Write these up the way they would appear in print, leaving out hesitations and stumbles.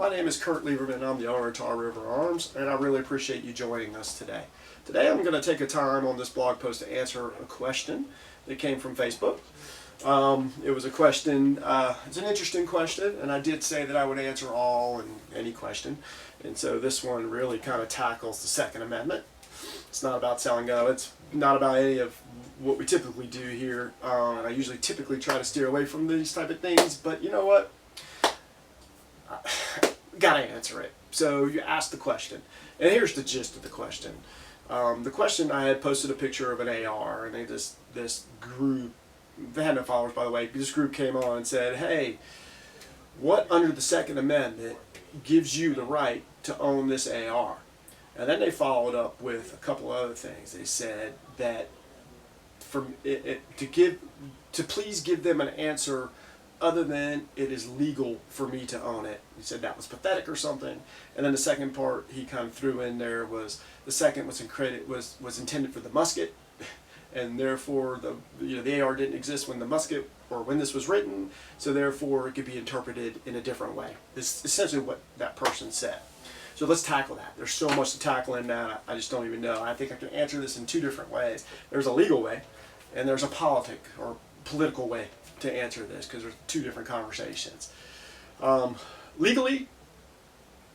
My name is Kurt Lieberman. I'm the owner of Tar River Arms, and I really appreciate you joining us today. Today I'm going to take a time on this blog post to answer a question that came from Facebook. It was a question, it's an interesting question, and I did say that I would answer all and any question. And so this one really kind of tackles the Second Amendment. It's not about selling guns. It's not about any of what we typically do here. And I usually typically try to steer away from these type of things, but you know what? Gotta answer it. So you asked the question, and here's the gist of the question. The question, I had posted a picture of an AR, and this group, they had no followers by the way, this group came on and said, hey, what under the Second Amendment gives you the right to own this AR? And then they followed up with a couple other things. They said that to please give them an answer other than it is legal for me to own it. He said that was pathetic or something. And then the second part he kind of threw in there was the second was intended for the musket, and therefore the AR didn't exist when the musket or when this was written, so therefore it could be interpreted in a different way. This is essentially what that person said. So let's tackle that. There's so much to tackle in that, I just don't even know. I think I can answer this in two different ways. There's a legal way, and there's a political way to answer this, because there's two different conversations. Legally,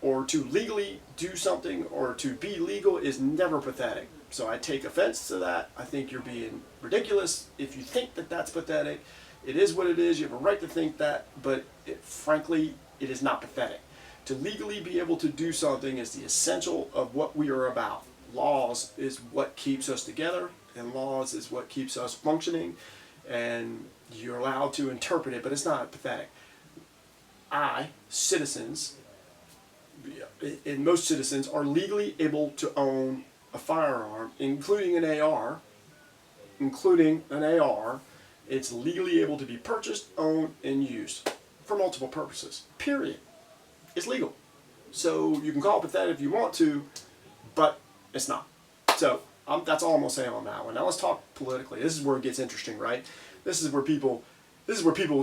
or to legally do something, or to be legal is never pathetic. So I take offense to that. I think you're being ridiculous if you think that that's pathetic. It is what it is. You have a right to think that, but frankly, it is not pathetic. To legally be able to do something is the essential of what we are about. Laws is what keeps us together, and laws is what keeps us functioning, and you're allowed to interpret it, but it's not pathetic. Citizens, and most citizens, are legally able to own a firearm, including an AR. It's legally able to be purchased, owned, and used for multiple purposes. Period. It's legal. So you can call it pathetic if you want to, but it's not. So that's all I'm going to say on that one. Now let's talk politically. This is where it gets interesting, right? This is where people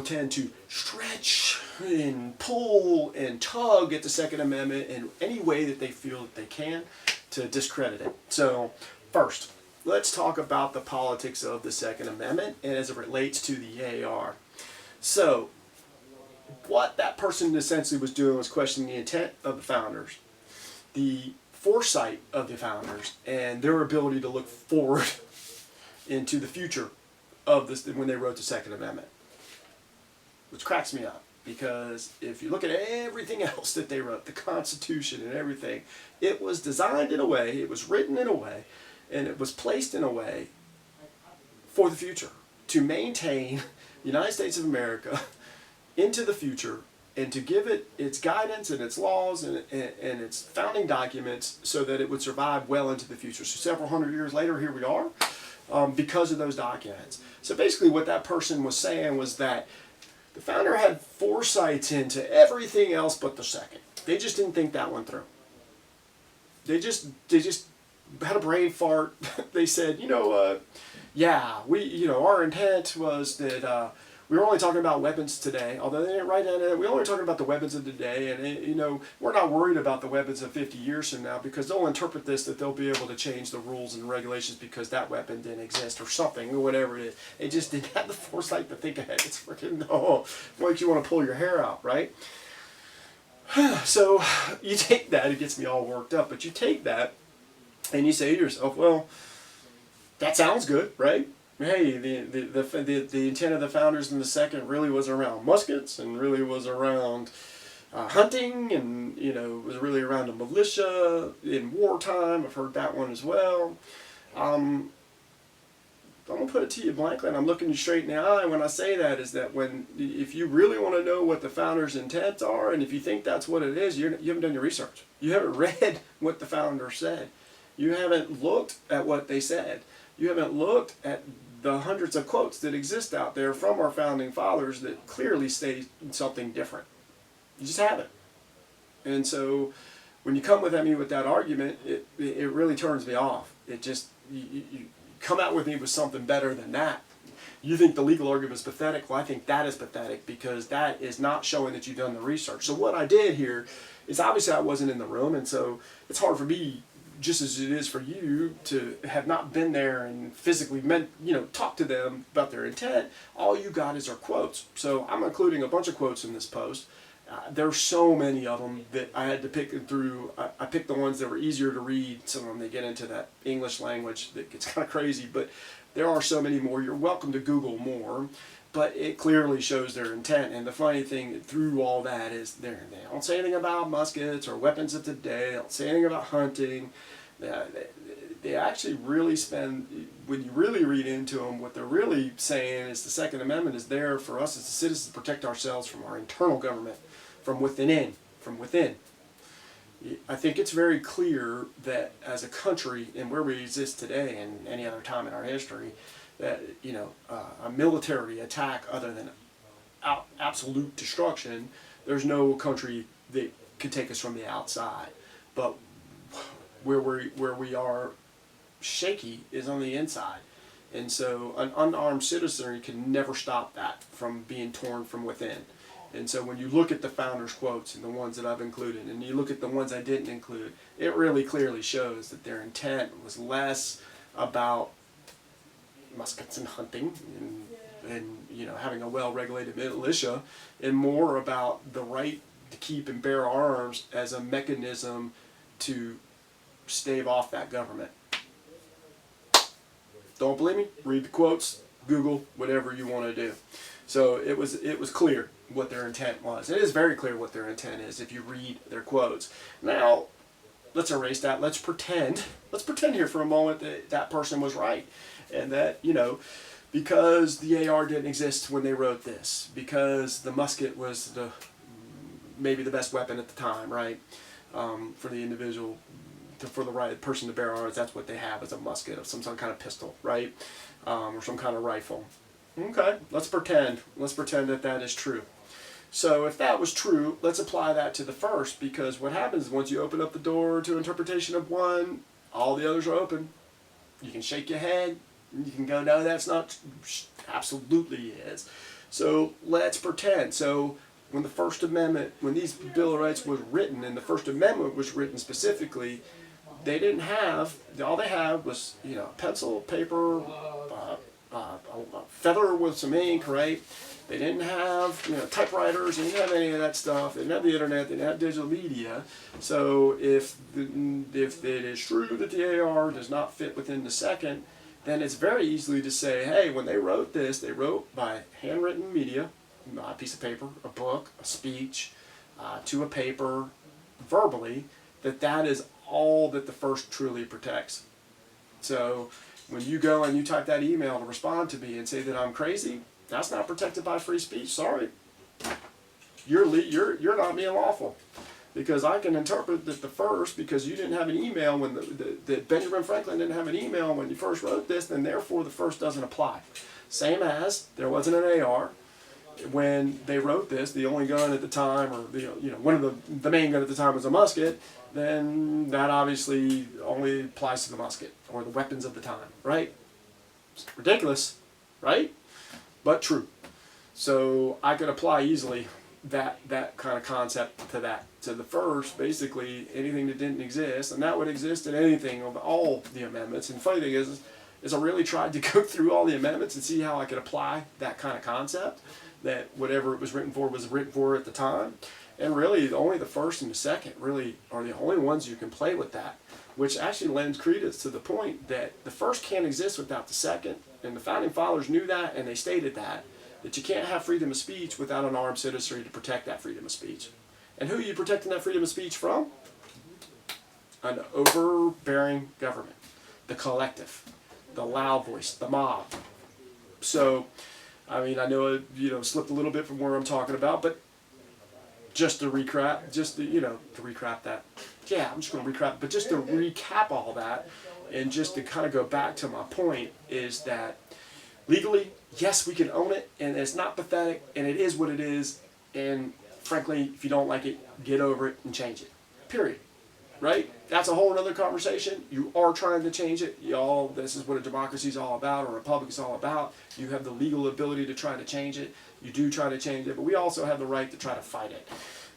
tend to stretch and pull and tug at the Second Amendment in any way that they feel that they can to discredit it. So first, let's talk about the politics of the Second Amendment and as it relates to the AR. So what that person essentially was doing was questioning the intent of the founders, the foresight of the founders, and their ability to look forward into the future of this when they wrote the Second Amendment, which cracks me up, because if you look at everything else that they wrote, the Constitution and everything, it was designed in a way, it was written in a way, and it was placed in a way for the future, to maintain the United States of America into the future, and to give it its guidance and its laws and its founding documents so that it would survive well into the future. So several hundred years later, here we are, because of those documents. So basically what that person was saying was that the founder had foresights into everything else but the second. They just didn't think that one through. They just had a brain fart. They said, our intent was that we were only talking about weapons today, although they didn't write down it. We only talking about the weapons of today, and we're not worried about the weapons of 50 years from now, because they'll interpret this that they'll be able to change the rules and regulations because that weapon didn't exist or something, or whatever it is. They just didn't have the foresight to think ahead. It's freaking like you want to pull your hair out, right? So you take that, it gets me all worked up, but you take that and you say to yourself, well, that sounds good, right? Hey, the intent of the founders in the second really was around muskets, and really was around hunting, and was really around a militia in wartime. I've heard that one as well. I'm gonna put it to you blankly, and I'm looking you straight in the eye when I say that, is that if you really want to know what the founders' intents are, and if you think that's what it is, you haven't done your research. You haven't read what the founders said. You haven't looked at what they said. You haven't looked at the hundreds of quotes that exist out there from our founding fathers that clearly state something different. You just haven't. And so when you come at me with that argument, it really turns me off. It just, you come out with me with something better than that. You think the legal argument is pathetic? Well, I think that is pathetic because that is not showing that you've done the research. So what I did here is obviously I wasn't in the room, and so it's hard for me, just as it is for you, to have not been there and physically talk to them about their intent. All you got is our quotes. So I'm including a bunch of quotes in this post. There's so many of them that I had to pick through. I picked the ones that were easier to read. Some of them, they get into that English language that gets kind of crazy, but there are so many more. You're welcome to Google more, but it clearly shows their intent. And the funny thing through all that is they don't say anything about muskets or weapons of today. They don't say anything about hunting. They actually really spend, when you really read into them, what they're really saying is the Second Amendment is there for us as citizens to protect ourselves from our internal government, from within. I think it's very clear that as a country and where we exist today and any other time in our history, that a military attack other than absolute destruction, there's no country that could take us from the outside. But where we are shaky is on the inside. And so an unarmed citizenry can never stop that from being torn from within. And so when you look at the founders' quotes and the ones that I've included, and you look at the ones I didn't include, it really clearly shows that their intent was less about muskets and hunting and having a well-regulated militia, and more about the right to keep and bear arms as a mechanism to stave off that government. Don't believe me? Read the quotes, Google, whatever you want to do. So it was clear what their intent was. It is very clear what their intent is if you read their quotes. Now, let's erase that. Let's pretend here for a moment that that person was right. And that, because the AR didn't exist when they wrote this, because the musket was maybe the best weapon at the time, right? For the individual, for the right person to bear arms, that's what they have as a musket of some kind of pistol, right? Or some kind of rifle. Okay, let's pretend that that is true. So if that was true, let's apply that to the first, because what happens once you open up the door to interpretation of one, all the others are open. You can shake your head, and you can go, no, that's not, absolutely is. So let's pretend. So when the First Amendment, when these Bill of Rights was written, and the First Amendment was written specifically, they didn't have, all they had was, pencil, paper, a feather with some ink, right? They didn't have, typewriters. They didn't have any of that stuff. They didn't have the internet. They didn't have digital media. So if it is true that the AR does not fit within the second, then it's very easily to say, hey, when they wrote this, they wrote by handwritten media, a piece of paper, a book, a speech, to a paper, verbally, that is all that the first truly protects. So when you go and you type that email to respond to me and say that I'm crazy, that's not protected by free speech. Sorry, you're not being lawful, because I can interpret that the first, because you didn't have an email when that Benjamin Franklin didn't have an email when you first wrote this, then therefore the first doesn't apply. Same as there wasn't an AR when they wrote this. The only gun at the time, or one of the main gun at the time was a musket. Then that obviously only applies to the musket or the weapons of the time, right? It's ridiculous, right? But true. So I could apply easily that kind of concept to that. To the first, basically anything that didn't exist, and that would exist in anything of all the amendments. And the funny thing is I really tried to go through all the amendments and see how I could apply that kind of concept, that whatever it was written for at the time. And really, only the first and the second really are the only ones you can play with that, which actually lends credence to the point that the first can't exist without the second. And the Founding Fathers knew that, and they stated that you can't have freedom of speech without an armed citizenry to protect that freedom of speech. And who are you protecting that freedom of speech from? An overbearing government, the collective, the loud voice, the mob. So, I mean, I know it slipped a little bit from where I'm talking about, but just to recap that. Yeah, I'm just going to recap. But just to recap all that, and just to kind of go back to my point, is that legally, yes, we can own it, and it's not pathetic, and it is what it is. And frankly, if you don't like it, get over it and change it. Period. right? That's a whole other conversation. You are trying to change it. Y'all, this is what a democracy is all about, or a republic is all about. You have the legal ability to try to change it. You do try to change it, but we also have the right to try to fight it,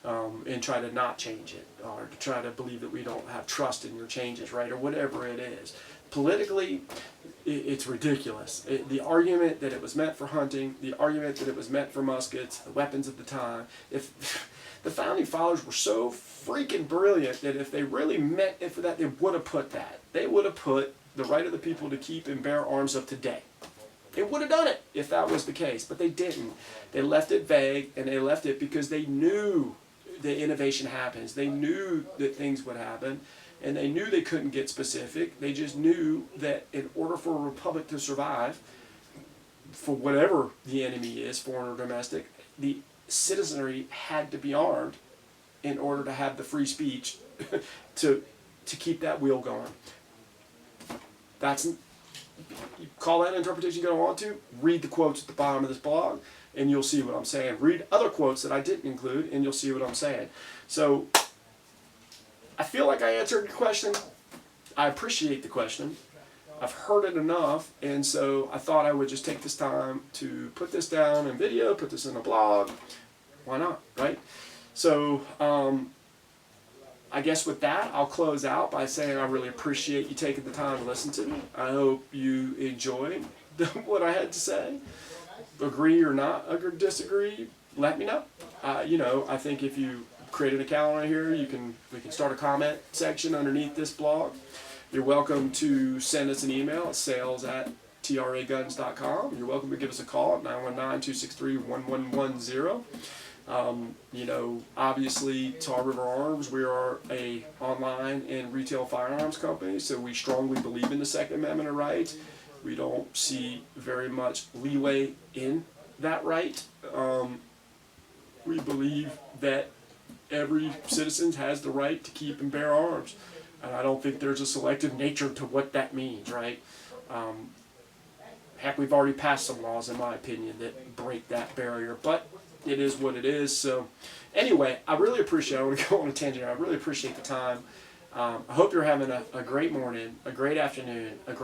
and try to not change it, or to try to believe that we don't have trust in your changes, right, or whatever it is. Politically, it's ridiculous. The argument that it was meant for hunting, the argument that it was meant for muskets, the weapons at the time, if the founding fathers were so freaking brilliant that if they really meant it for that, they would have put that. They would have put the right of the people to keep and bear arms up today. They would have done it if that was the case, but they didn't. They left it vague, and they left it because they knew that innovation happens. They knew that things would happen, and they knew they couldn't get specific. They just knew that in order for a republic to survive, for whatever the enemy is, foreign or domestic, the citizenry had to be armed in order to have the free speech to keep that wheel going. That's, you call that interpretation you don't want to, read the quotes at the bottom of this blog and you'll see what I'm saying. Read other quotes that I didn't include and you'll see what I'm saying. So I feel like I answered your question. I appreciate the question. I've heard it enough, and so I thought I would just take this time to put this down in video, put this in a blog. Why not, right? So I guess with that, I'll close out by saying I really appreciate you taking the time to listen to me. I hope you enjoyed what I had to say. Agree or not, or disagree, let me know. You know, I think if you create an account right here, we can start a comment section underneath this blog. You're welcome to send us an email at sales@traguns.com. You're welcome to give us a call at 919-263-1110. You know, obviously, Tar River Arms, we are a online and retail firearms company, so we strongly believe in the Second Amendment of rights. We don't see very much leeway in that right. We believe that every citizen has the right to keep and bear arms. And I don't think there's a selective nature to what that means, right? Heck, we've already passed some laws, in my opinion, that break that barrier. But it is what it is. So anyway, I really appreciate it. I want to go on a tangent here. I really appreciate the time. I hope you're having a great morning, a great afternoon, a great